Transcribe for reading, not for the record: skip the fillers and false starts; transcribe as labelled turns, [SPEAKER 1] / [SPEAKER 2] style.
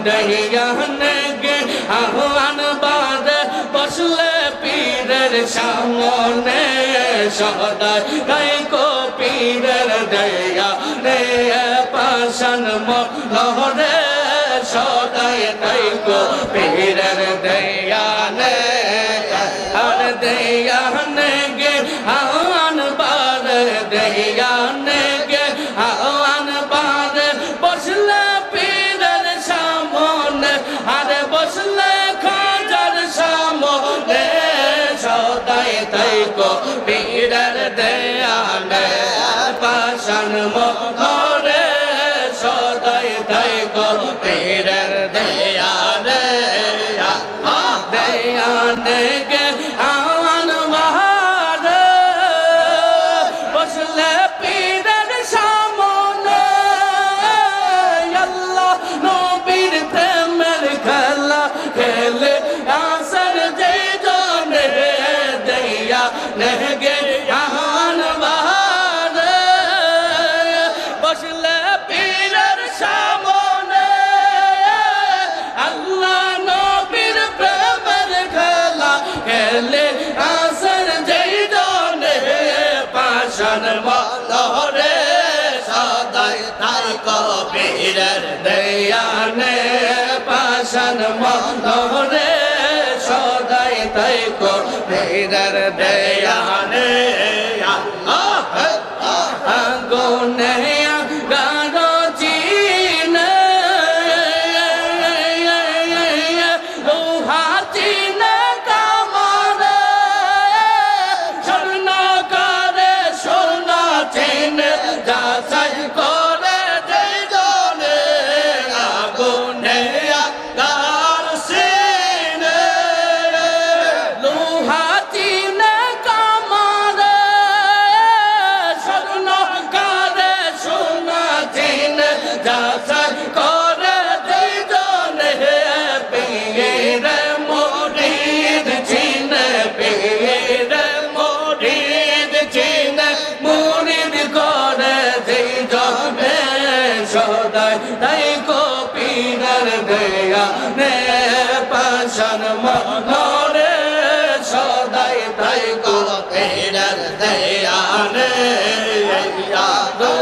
[SPEAKER 1] দয়ানে গে আহ্বান বাদে বসলে পীরের সামনে সদাই রাইকো পীরের দয়ানে পাশান মনোহরে সদাই রাইকো পীরের দয়ানে আর দয়ানে গে আহ্বান বাদে দয়ানে গে আহ্বান বাদে বসলে পীরের সামনে আরে বসলে খাজার সামনে সদাই তাইকো পীরের দয়ানে পাশান মনোহরে সদাই তাইকো পীরের দয়ানে দয়ানে গে আহ্বান বাদে বসলে পীরের সামনে আল্লাহ নবীর প্রেমের খেলা খেলে আসর যে জনে দয়া নেগে আহ্বান বাদে বসলে পীরের সামনে আল্লাহ নবীর প্রেমের খেলা খেলে আসর যে জনে পাশান মনোহরে সদাই তাইকো পীরের দয়ানে পাশান মনোহরে সদাই তাইকো পীরের দয়ানে আগুনে গারো চিনে লোহা চিনে কামরে স্বর্ণ করে সোনা চিনে যাচাই করে যেই জনে আগুনে গার চিনে লোহা চিনে কামরে স্বর্ণ করে সোনা চিনে যাচাই করে যেই জনে পীরে মুরিদ চিনে পীরে মুরিদ চিনে মুরিদ করে যেই জনে সদাই তাইকো পীরের দয়ানে পাশান মনোহরে সদাই তাইকো পীরের দয়ানে দো